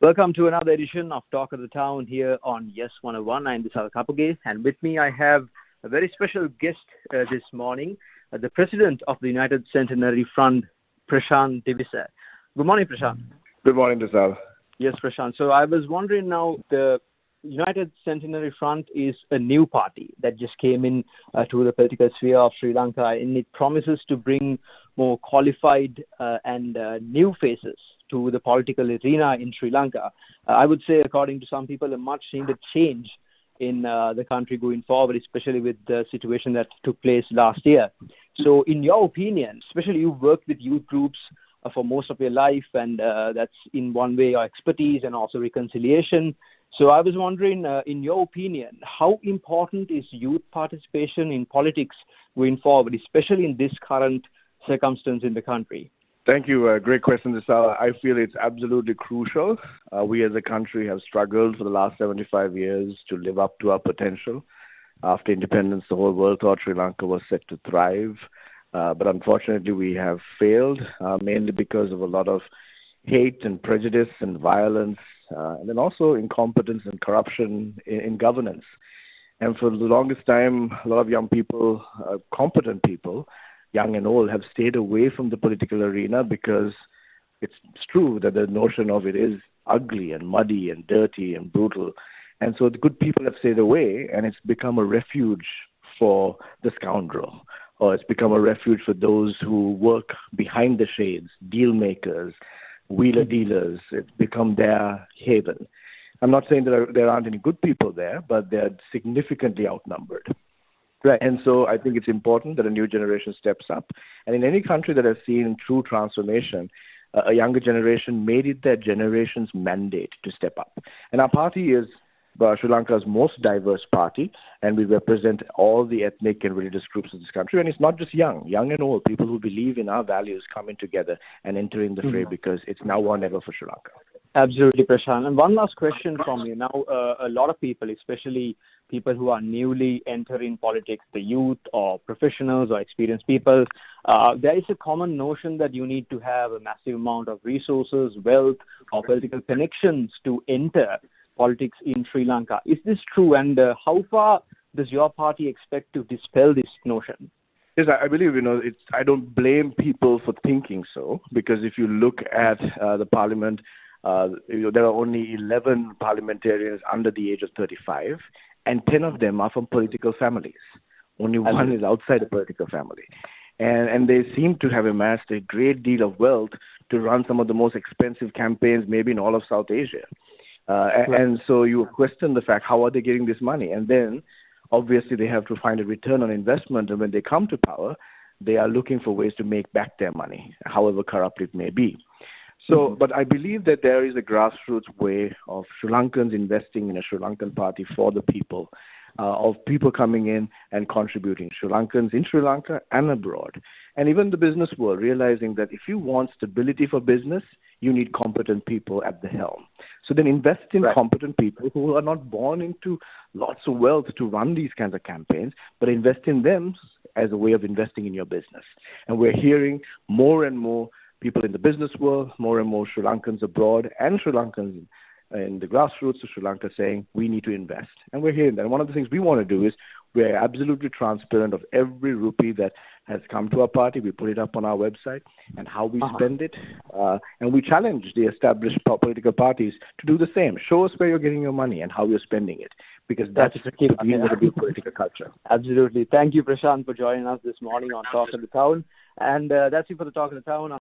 Welcome to another edition of Talk of the Town here on Yes 101. I'm Visser, and with me I have a very special guest this morning, the President of the United Centenary Front, Prashan Visser. Good morning, Prashan. Good morning, Visser. Yes, Prashan. So I was wondering now, the United Centenary Front is a new party that just came in to the political sphere of Sri Lanka, and it promises to bring more qualified and new faces to the political arena in Sri Lanka. I would say, according to some people, a much needed change in the country going forward, especially with the situation that took place last year. So in your opinion, especially you've worked with youth groups for most of your life, and that's in one way your expertise and also reconciliation. So I was wondering, in your opinion, how important is youth participation in politics going forward, especially in this current circumstance in the country? Thank you. Great question, Visser. I feel it's absolutely crucial. We as a country have struggled for the last 75 years to live up to our potential. After independence, the whole world thought Sri Lanka was set to thrive. But unfortunately, we have failed, mainly because of a lot of hate and prejudice and violence, and then also incompetence and corruption in governance. And for the longest time, a lot of young people, competent people, young and old, have stayed away from the political arena because it's true that the notion of it is ugly and muddy and dirty and brutal. And so the good people have stayed away, and it's become a refuge for the scoundrel, or it's become a refuge for those who work behind the shades, deal makers, wheeler dealers. It's become their haven. I'm not saying that there aren't any good people there, but they're significantly outnumbered. Right. And so I think it's important that a new generation steps up. And in any country that has seen true transformation, a younger generation made it their generation's mandate to step up. And our party is Sri Lanka's most diverse party, and we represent all the ethnic and religious groups of this country. And it's not just young and old, people who believe in our values coming together and entering the fray, because it's now or never for Sri Lanka. Absolutely, Prashan. And one last question from you. Now, a lot of people, especially people who are newly entering politics, the youth or professionals or experienced people, there is a common notion that you need to have a massive amount of resources, wealth, or political connections to enter politics in Sri Lanka. Is this true? And how far does your party expect to dispel this notion? Yes, I believe, I don't blame people for thinking so, because if you look at the parliament, there are only 11 parliamentarians under the age of 35, and 10 of them are from political families. Only one is outside a political family. And they seem to have amassed a great deal of wealth to run some of the most expensive campaigns maybe in all of South Asia. And so you question the fact, how are they getting this money? And then, obviously, they have to find a return on investment. And when they come to power, they are looking for ways to make back their money, however corrupt it may be. So, but I believe that there is a grassroots way of Sri Lankans investing in a Sri Lankan party for the people, of people coming in and contributing, Sri Lankans in Sri Lanka and abroad. And even the business world realizing that if you want stability for business, you need competent people at the helm. So then invest in competent people who are not born into lots of wealth to run these kinds of campaigns, but invest in them as a way of investing in your business. And we're hearing more and more people in the business world, more and more Sri Lankans abroad and Sri Lankans in the grassroots of Sri Lanka saying we need to invest. And we're hearing that. And one of the things we want to do is we're absolutely transparent of every rupee that has come to our party. We put it up on our website and how we spend it. And we challenge the established political parties to do the same. Show us where you're getting your money and how you're spending it, because that's the key to the political culture. Absolutely. Thank you, Prashan, for joining us this morning on Talk of the Town. And that's it for the Talk of the Town.